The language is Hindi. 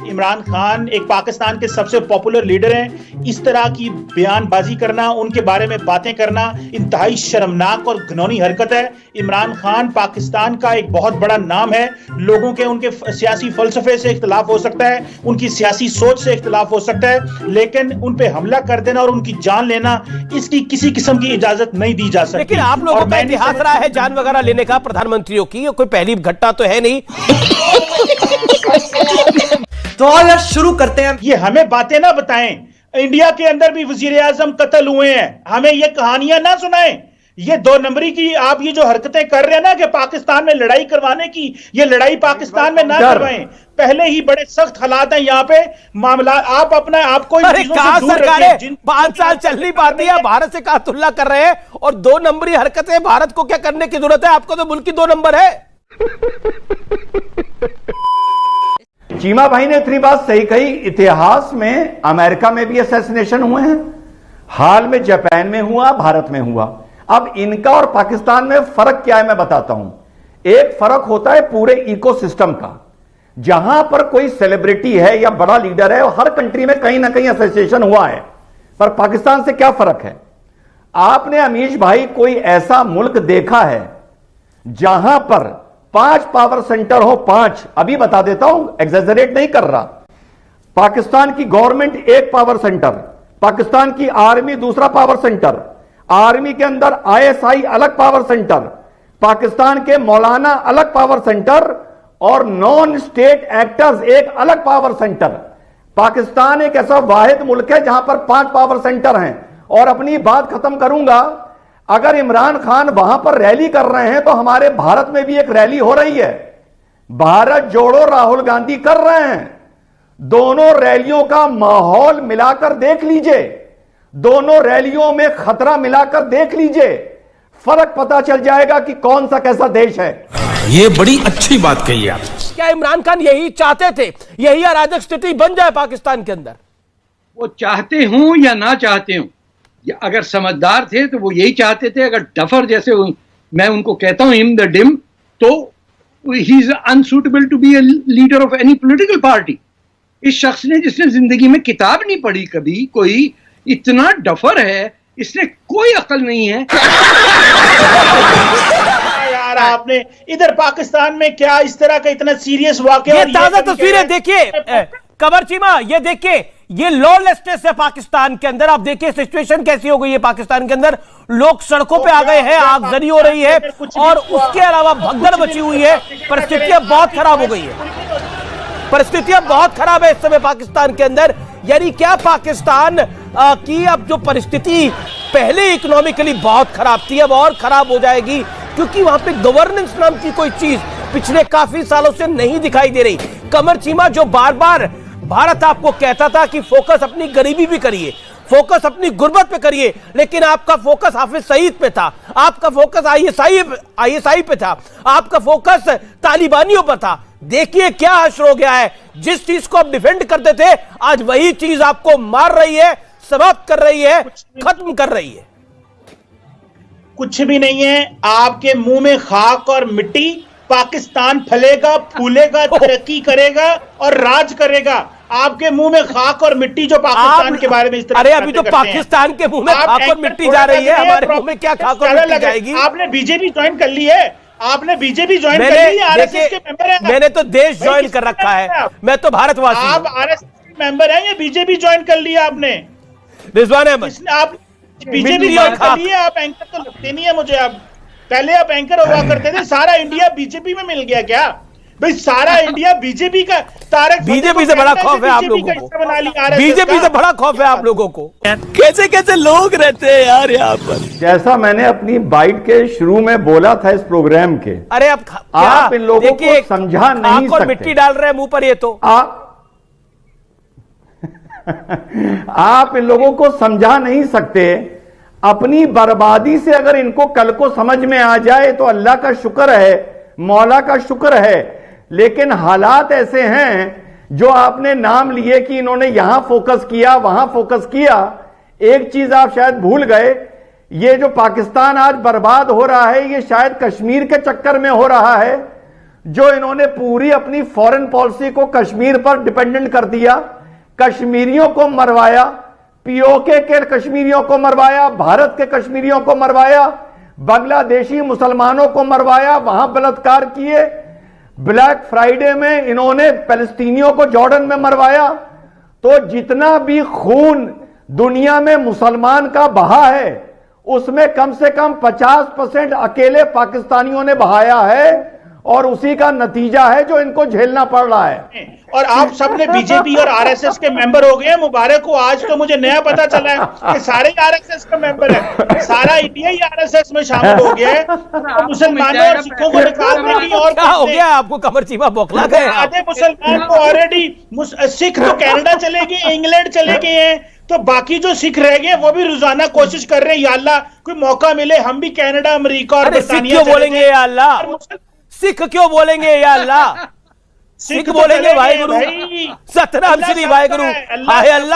इमरान खान एक पाकिस्तान के सबसे पॉपुलर लीडर हैं। इस तरह की बयानबाजी करना, उनके बारे में बातें करना इंतहाई शर्मनाक और घिनौनी हरकत है। इमरान खान पाकिस्तान का एक बहुत बड़ा नाम है। लोगों के उनके सियासी फलसफे से इख्तिलाफ हो सकता है, उनकी सियासी सोच से इख्तिलाफ हो सकता है, लेकिन उन पे हमला कर देना और उनकी जान लेना, इसकी किसी किस्म की इजाजत नहीं दी जा सकती। लेकिन आप लोगों का इतिहास रहा है जान वगैरह लेने का प्रधानमंत्रियों की, कोई पहली घटना तो है नहीं। तो आज शुरू करते हैं। ये हमें बातें ना बताएं। इंडिया के अंदर भी वजीर आजम कत्ल हुए हैं, हमें ये कहानियां ना सुनाएं। ये दो नंबरी की आप ये जो हरकतें कर रहे हैं ना कि पाकिस्तान में लड़ाई करवाने की, ये लड़ाई पाकिस्तान में ना करवाएं। पहले ही बड़े सख्त हालात हैं यहाँ पे। मामला आप अपना आपको सरकारें 5 साल चल नहीं पाती है, भारत से कहा तुलना कर रहे हैं और 2 नंबरी हरकतें। भारत को क्या करने की जरूरत है? आपको तो मुल्क की 2 नंबर है। चीमा भाई ने इतनी बात सही कही। इतिहास में अमेरिका में भी असैसिनेशन हुए हैं, हाल में जापान में हुआ, भारत में हुआ। अब इनका और पाकिस्तान में फर्क क्या है मैं बताता हूं। एक फर्क होता है पूरे इकोसिस्टम का। जहां पर कोई सेलिब्रिटी है या बड़ा लीडर है, हर कंट्री में कहीं ना कहीं असैसिनेशन हुआ है। पर पाकिस्तान से क्या फर्क है? आपने अमीश भाई कोई ऐसा मुल्क देखा है जहां पर 5 पावर सेंटर हो? 5 अभी बता देता हूं, एग्जैजरेट नहीं कर रहा। पाकिस्तान की गवर्नमेंट एक पावर सेंटर, पाकिस्तान की आर्मी दूसरा पावर सेंटर, आर्मी के अंदर आईएसआई अलग पावर सेंटर, पाकिस्तान के मौलाना अलग पावर सेंटर और नॉन स्टेट एक्टर्स एक अलग पावर सेंटर। पाकिस्तान एक ऐसा वाहिद मुल्क है जहां पर 5 पावर सेंटर हैं। और अपनी बात खत्म करूंगा, अगर इमरान खान वहां पर रैली कर रहे हैं तो हमारे भारत में भी एक रैली हो रही है। भारत जोड़ो राहुल गांधी कर रहे हैं। दोनों रैलियों का माहौल मिलाकर देख लीजिए, दोनों रैलियों में खतरा मिलाकर देख लीजिए, फर्क पता चल जाएगा कि कौन सा कैसा देश है। ये बड़ी अच्छी बात कही आप। क्या इमरान खान यही चाहते थे, यही अराजक स्थिति बन जाए पाकिस्तान के अंदर? वो चाहते हूं या ना चाहते हूं, अगर समझदार थे तो वो यही चाहते थे। अगर डफर जैसे मैं उनको कहता हूं हिम द डिम, तो he is unsuitable to be a leader of any political party. इस शख्स ने, जिसने जिंदगी में किताब नहीं पढ़ी कभी, कोई इतना डफर है, इसने कोई अकल नहीं है। यार आपने इधर पाकिस्तान में क्या इस तरह का इतना सीरियस वाकया, ये ताजा तस्वीरें देखिए कमर चीमा, ये देखिए, ये लॉलेसनेस है पाकिस्तान के अंदर। आप देखिए सिचुएशन कैसी हो गई है पाकिस्तान के अंदर। लोग सड़कों पे आ गए हैं, आगजनी हो रही है और उसके अलावा भगदड़ मची हुई है। परिस्थितियां बहुत खराब हो गई है, परिस्थितियां बहुत खराब है इस समय पाकिस्तान के अंदर। यानी क्या पाकिस्तान की अब जो परिस्थिति पहले इकोनॉमिकली बहुत खराब थी, अब और खराब हो जाएगी, क्योंकि वहां पे गवर्नेंस नाम की कोई चीज पिछले काफी सालों से नहीं दिखाई दे रही। कमर चीमा, जो बार बार भारत आपको कहता था कि फोकस अपनी गरीबी भी करिए, फोकस अपनी गुर्बत पे करिए, लेकिन आपका फोकस हाफिज सईद पे था, आपका फोकस आईएसआई पे था, आपका फोकस तालिबानियों पर था। देखिए क्या हश्र हो गया है। जिस चीज को आप डिफेंड करते थे, आज वही चीज आपको मार रही है, समाप्त कर रही है, खत्म कर रही है। कुछ भी नहीं है। आपके मुंह में खाक और मिट्टी। पाकिस्तान फलेगा, फूलेगा, तरक्की करेगा और राज करेगा। आपके मुंह में खाक और मिट्टी जो पाकिस्तान के बारे में इस तरह। अरे अभी तो पाकिस्तान के मुंह में खाक और मिट्टी जा रही है, हमारे मुंह में क्या खाक और मिट्टी जाएगी? आपने बीजेपी ज्वाइन कर ली है, आपने बीजेपी ज्वाइन कर ली है, आरएसएस के मेंबर हैं। मैंने तो देश ज्वाइन कर रखा है, मैं तो भारतवासी। आप आरएसएस के मेंबर हैं या बीजेपी ज्वाइन कर लिया आपने? रिजवान अहमद, आप बीजेपी ज्वाइन कर लिए, आप एंकर तो लगते नहीं है मुझे। आप पहले आप एंकर हुआ करते थे। सारा इंडिया बीजेपी में मिल गया क्या भाई? सारा इंडिया बीजेपी का। तारक बीजेपी से बड़ा खौफ है आप लोगों को, बीजेपी से बड़ा खौफ है आप लोगों को। कैसे कैसे लोग रहते हैं यार यहाँ पर। जैसा मैंने अपनी बाइट के शुरू में बोला था इस प्रोग्राम के, अरे अब आप इन लोगों को समझा नहीं सकते। मिट्टी डाल रहे हैं मुंह पर, ये तो आप इन लोगों को समझा नहीं सकते। अपनी बर्बादी से अगर इनको कल को समझ में आ जाए तो अल्लाह का शुक्र है, मौला का शुक्र है। लेकिन हालात ऐसे हैं, जो आपने नाम लिए कि इन्होंने यहां फोकस किया, वहां फोकस किया। एक चीज आप शायद भूल गए, ये जो पाकिस्तान आज बर्बाद हो रहा है, ये शायद कश्मीर के चक्कर में हो रहा है। जो इन्होंने पूरी अपनी फॉरेन पॉलिसी को कश्मीर पर डिपेंडेंट कर दिया, कश्मीरियों को मरवाया, पीओके के कश्मीरियों को मरवाया, भारत के कश्मीरियों को मरवाया, बांग्लादेशी मुसलमानों को मरवाया, वहां बलात्कार किए, ब्लैक फ्राइडे में इन्होंने पैलेस्टीनियों को जॉर्डन में मरवाया। तो जितना भी खून दुनिया में मुसलमान का बहा है उसमें कम से कम 50% अकेले पाकिस्तानियों ने बहाया है, और उसी का नतीजा है जो इनको झेलना पड़ रहा है। और आप सबने बीजेपी और आरएसएस के मेंबर हो गए। मुबारक हो, आज तो मुझे नया पता चला है कि सारे आरएसएस का मेंबर है, सारा इंडिया ही आरएसएस में शामिल हो गया है। तो मुसलमानों और सिखों को निकालने की और क्या हो गया आपको? कमर चीमा बौखला गए आप। आधे मुसलमान को ऑलरेडी, सिख तो कनाडा चले गए, इंग्लैंड चले गए हैं, तो बाकी जो सिख रह गए वो भी रोजाना कोशिश कर रहे हैं, या अल्लाह कोई मौका मिले हम भी कनाडा, अमेरिका और अरे सिख क्यों बोलेंगे या अल्लाह? सिख क्यों बोलेंगे या अल्लाह? सिख बोलेंगे वाहे गुरु, सतनाम श्री वाहे गुरु, हाय अल्लाह।